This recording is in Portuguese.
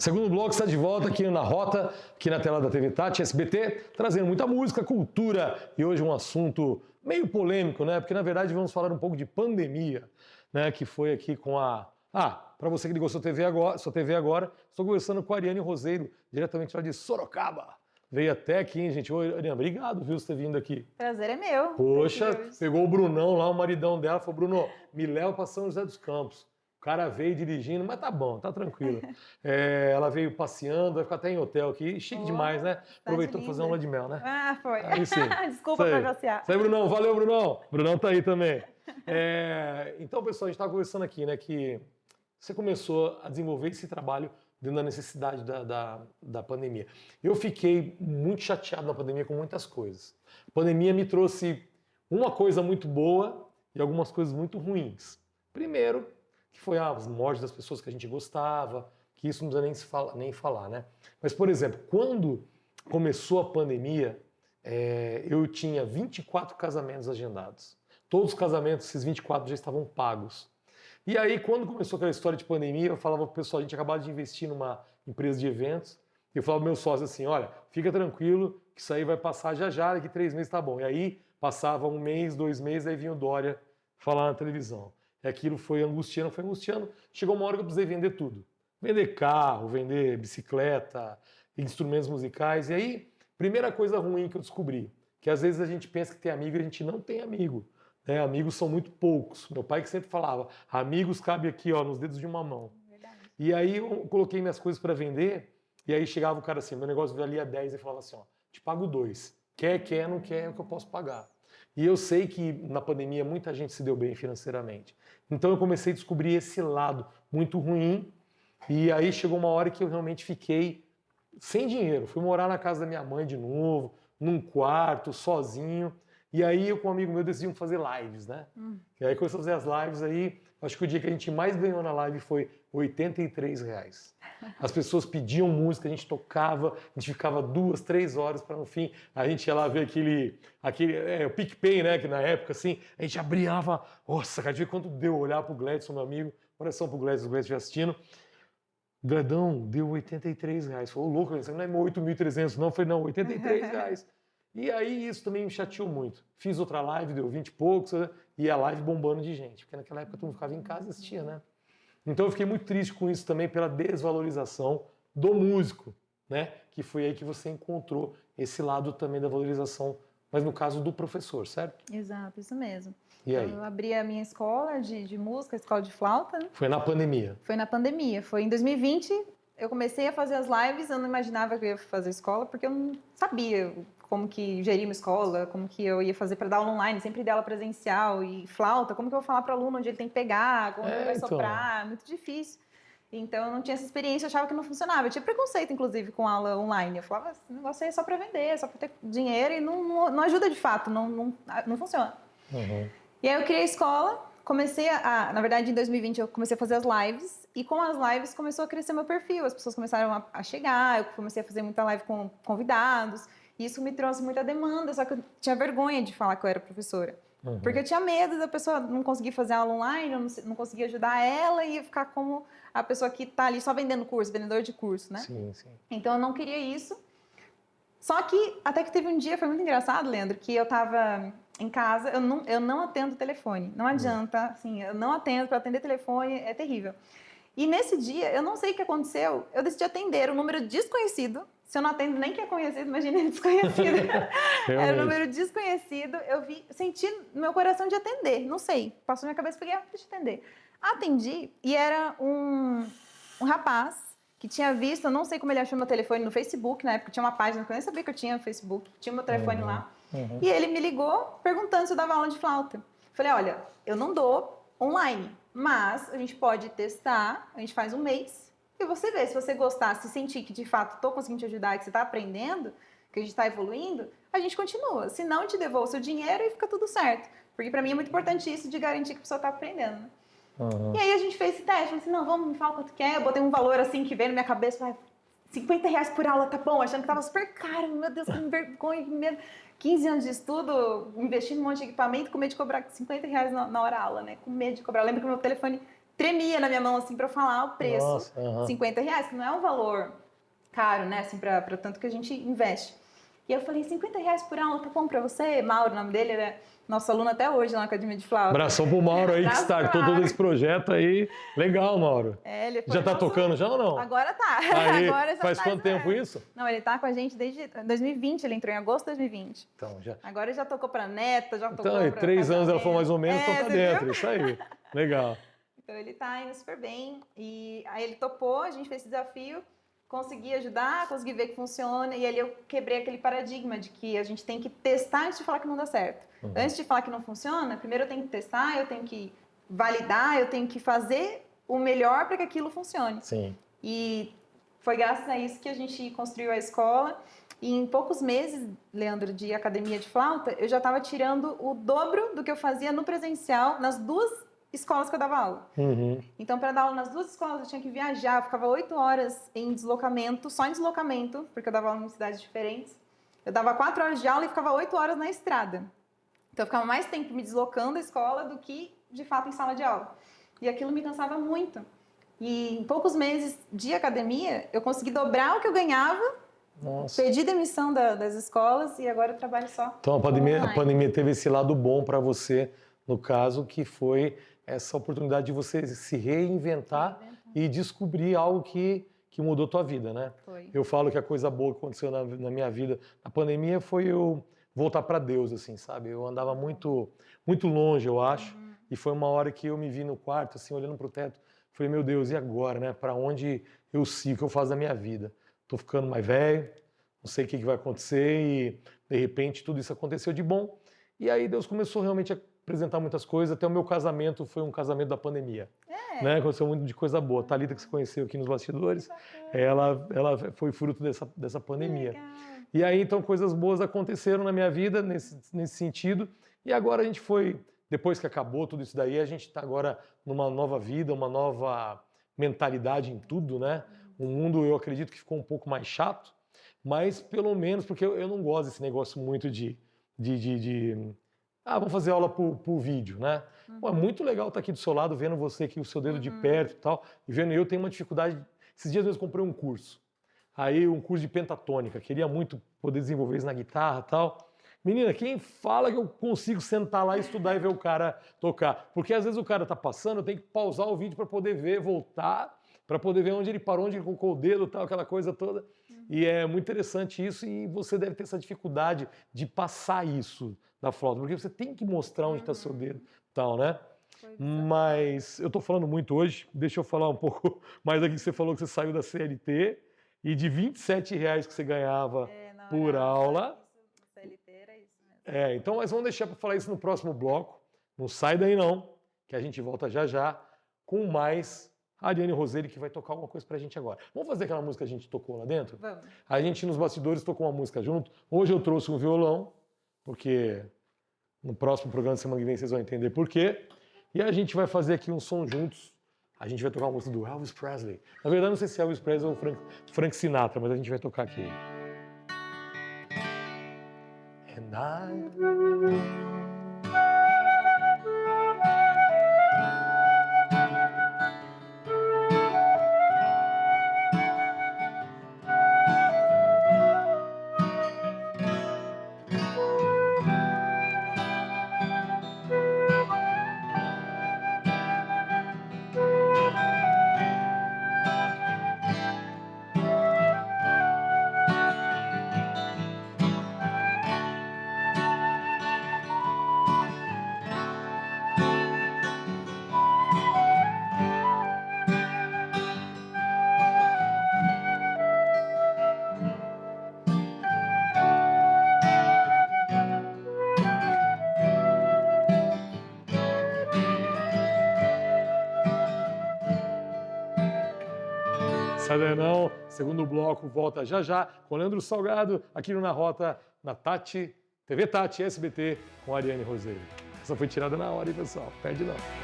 Segundo bloco está de volta aqui na Rota, aqui na tela da TV Tati SBT, trazendo muita música, cultura e hoje um assunto meio polêmico, né? Porque na verdade vamos falar um pouco de pandemia, né? Que foi aqui com a... para você que ligou sua TV agora, estou conversando com a Ariane Roseiro, diretamente lá de Sorocaba. Veio até aqui, hein, gente? Oi, Ariane, obrigado, viu, por ter vindo aqui. Prazer é meu. Poxa, pegou o Brunão lá, o maridão dela, falou, Bruno, me leva para São José dos Campos. O cara veio dirigindo, mas tá bom, tá tranquilo. Ela veio passeando, vai ficar até em hotel aqui. Chique demais, né? Aproveitou para fazer uma lua de mel, né? Ah, foi. Aí sim. Desculpa pra passear. Isso aí, Brunão. Valeu, Brunão. Brunão tá aí também. Então, pessoal, a gente estava conversando aqui, né, que você começou a desenvolver esse trabalho dentro da necessidade da pandemia. Eu fiquei muito chateado na pandemia com muitas coisas. A pandemia me trouxe uma coisa muito boa e algumas coisas muito ruins. Primeiro, que foi as mortes das pessoas que a gente gostava, que isso não precisa nem falar, né? Mas, por exemplo, quando começou a pandemia, eu tinha 24 casamentos agendados. Todos os casamentos, esses 24 já estavam pagos. E aí, quando começou aquela história de pandemia, eu falava pro pessoal, a gente acabava de investir numa empresa de eventos, e eu falava pro meu sócio assim, olha, fica tranquilo, que isso aí vai passar já, daqui 3 meses tá bom. E aí, passava 1 mês, 2 meses, aí vinha o Dória falar na televisão. E aquilo foi angustiando. Chegou uma hora que eu precisei vender tudo. Vender carro, vender bicicleta, instrumentos musicais. E aí, primeira coisa ruim que eu descobri, que às vezes a gente pensa que tem amigo e a gente não tem amigo. Né? Amigos são muito poucos. Meu pai que sempre falava, amigos cabe aqui, ó, nos dedos de uma mão. Verdade. E aí eu coloquei minhas coisas para vender, e aí chegava o cara assim, meu negócio valia 10, e falava assim, ó, te pago 2. Quer, não quer, é o que eu posso pagar. E eu sei que na pandemia muita gente se deu bem financeiramente. Então eu comecei a descobrir esse lado muito ruim, e aí chegou uma hora que eu realmente fiquei sem dinheiro. Fui morar na casa da minha mãe de novo, num quarto, sozinho. E aí eu com um amigo meu decidimos fazer lives, né? E aí começamos a fazer as lives aí, acho que o dia que a gente mais ganhou na live foi R$83. As pessoas pediam música, a gente tocava, a gente ficava 2, 3 horas para no fim, a gente ia lá ver o PicPay, né? Que na época, assim, a gente abriava, nossa, cara, de quanto deu olhar pro Gledson, meu amigo, oração pro Gledson, o Gledson estiver assistindo. Gledão, deu R$83. Falou, louco, isso não é 8.300, não. Eu falei, não, R$83. E aí isso também me chateou muito. Fiz outra live, deu 20 e poucos, e a live bombando de gente, porque naquela época todo mundo ficava em casa e assistia, né? Então eu fiquei muito triste com isso também, pela desvalorização do músico, né? Que foi aí que você encontrou esse lado também da valorização, mas no caso do professor, certo? Exato, isso mesmo. E aí? Eu abri a minha escola de música, a escola de flauta. Né? Foi na pandemia? Foi na pandemia. Foi em 2020, eu comecei a fazer as lives, eu não imaginava que eu ia fazer escola, porque eu não sabia como que gerir uma escola, como que eu ia fazer para dar aula online, sempre dar aula presencial e flauta, como que eu vou falar para o aluno onde ele tem que pegar, como ele vai soprar, muito difícil. Então eu não tinha essa experiência, eu achava que não funcionava. Eu tinha preconceito, inclusive, com aula online. Eu falava, esse negócio aí é só para vender, é só para ter dinheiro e não ajuda de fato, não funciona. Uhum. E aí eu criei a escola, na verdade em 2020 eu comecei a fazer as lives e com as lives começou a crescer meu perfil, as pessoas começaram a chegar, eu comecei a fazer muita live com convidados. E isso me trouxe muita demanda, só que eu tinha vergonha de falar que eu era professora. Uhum. Porque eu tinha medo da pessoa não conseguir fazer aula online, eu não conseguia ajudar ela e ia ficar como a pessoa que está ali só vendendo curso, vendedor de curso, né? Sim, sim. Então eu não queria isso. Só que até que teve um dia, foi muito engraçado, Leandro, que eu estava em casa, eu não atendo telefone. Não adianta, assim, eu não atendo, para atender telefone é terrível. E nesse dia, eu não sei o que aconteceu, eu decidi atender um número desconhecido. Se eu não atendo nem quem é conhecido, imagina desconhecido. Era um número desconhecido. Senti no meu coração de atender. Não sei. Passou na minha cabeça, peguei, deixa eu atender. Atendi e era um rapaz que tinha visto, eu não sei como ele achou meu telefone no Facebook, na época tinha uma página que eu nem sabia que eu tinha no Facebook, tinha meu telefone lá. Uhum. E ele me ligou perguntando se eu dava aula de flauta. Falei, olha, eu não dou online, mas a gente pode testar, a gente faz um mês. E você vê, se você gostar, se sentir que de fato estou conseguindo te ajudar, que você está aprendendo, que a gente está evoluindo, a gente continua. Se não, eu te devolvo o seu dinheiro e fica tudo certo. Porque para mim é muito importante isso de garantir que a pessoa está aprendendo. Né? Uhum. E aí a gente fez esse teste, falei assim, não, vamos, me fala quanto que é. Eu botei um valor assim que veio na minha cabeça, falei, R$50 por aula, tá bom, achando que tava super caro, meu Deus, que vergonha, que medo. 15 anos de estudo, investindo em um monte de equipamento, com medo de cobrar R$50 na hora aula, né? Com medo de cobrar. Eu lembro que meu telefone tremia na minha mão, assim, pra eu falar o preço. Nossa, aham. R$50, que não é um valor caro, né, assim, pra tanto que a gente investe. E eu falei, R$50 por aula, tá bom pra você? Mauro, o nome dele, era nosso aluno até hoje na Academia de Flauta. Abração pro Mauro aí, que Abraço pro startou Mauro. todo esse projeto aí. Legal, Mauro. Ele foi Já tá nosso- tocando já ou não? Agora tá. Aí, Agora já faz tá quanto tempo estudando. isso? Não, ele tá com a gente desde 2020, ele entrou em agosto de 2020. Então, já. Agora ele já tocou pra neta, já tocou Então, aí, pra 3 anos ela falou mais ou menos, casamento. então tá você dentro. viu? Isso aí. Legal. Então ele tá indo super bem. E aí ele topou, a gente fez esse desafio, consegui ajudar, consegui ver que funciona. E ali eu quebrei aquele paradigma de que a gente tem que testar antes de falar que não dá certo. Uhum. Antes de falar que não funciona, primeiro eu tenho que testar, eu tenho que validar, eu tenho que fazer o melhor para que aquilo funcione. Sim. E foi graças a isso que a gente construiu a escola. E em poucos meses, Leandro, de academia de flauta, eu já estava tirando o dobro do que eu fazia no presencial nas 2 escolas que eu dava aula. Uhum. Então, para dar aula nas 2 escolas, eu tinha que viajar, eu ficava 8 horas em deslocamento, só em deslocamento, porque eu dava aula em cidades diferentes. Eu dava 4 horas de aula e ficava 8 horas na estrada. Então, eu ficava mais tempo me deslocando da escola do que, de fato, em sala de aula. E aquilo me cansava muito. E em poucos meses de academia, eu consegui dobrar o que eu ganhava, Nossa. perdi demissão das escolas e agora eu trabalho só. Então, a online. pandemia teve esse lado bom para você, no caso, que foi essa oportunidade de você se reinventar e descobrir algo que mudou tua vida, né? Foi. Eu falo que a coisa boa que aconteceu na minha vida na pandemia foi eu voltar para Deus, assim, sabe? Eu andava muito, muito longe, eu acho, e foi uma hora que eu me vi no quarto, assim, olhando para o teto, falei, meu Deus, e agora, né? Para onde eu sigo, o que eu faço da minha vida? Tô ficando mais velho, não sei o que vai acontecer e, de repente, tudo isso aconteceu de bom. E aí Deus começou realmente a apresentar muitas coisas, até o meu casamento foi um casamento da pandemia. Né? Aconteceu muito de coisa boa. A Thalita, que você conheceu aqui nos bastidores, ela foi fruto dessa pandemia. Legal. E aí, então, coisas boas aconteceram na minha vida nesse sentido. E agora a gente foi, depois que acabou tudo isso daí, a gente está agora numa nova vida, uma nova mentalidade em tudo, né? O mundo, eu acredito que ficou um pouco mais chato, mas pelo menos, porque eu não gosto desse negócio muito vamos fazer aula por vídeo, né? Pô, é muito legal estar aqui do seu lado, vendo você aqui, o seu dedo de perto e tal, e vendo eu tenho uma dificuldade. Esses dias eu comprei um curso, aí um curso de pentatônica, queria muito poder desenvolver isso na guitarra e tal. Menina, quem fala que eu consigo sentar lá e estudar e ver o cara tocar? Porque às vezes o cara tá passando, eu tenho que pausar o vídeo para poder ver, voltar, para poder ver onde ele parou, onde ele colocou o dedo, tal, aquela coisa toda. E é muito interessante isso e você deve ter essa dificuldade de passar isso da flauta, porque você tem que mostrar onde está seu dedo, tal, né? Mas eu estou falando muito hoje, deixa eu falar um pouco mais aqui, que você falou que você saiu da CLT e de R$27 que você ganhava por aula. CLT era isso mesmo. Então nós vamos deixar para falar isso no próximo bloco. Não sai daí não, que a gente volta já já com mais a Ariane Roseli, que vai tocar alguma coisa pra gente agora. Vamos fazer aquela música que a gente tocou lá dentro? Vamos. A gente nos bastidores tocou uma música junto. Hoje eu trouxe um violão, porque no próximo programa de semana que vem vocês vão entender por quê. E a gente vai fazer aqui um som juntos. A gente vai tocar uma música do Elvis Presley. Na verdade, não sei se é Elvis Presley ou Frank Sinatra, mas a gente vai tocar aqui. And I... Sai daí não, segundo bloco volta já já com Leandro Salgado aqui no Na Rota, na Tati, TV Tati SBT com a Ariane Roseli. Essa foi tirada na hora, hein, pessoal? Perde não.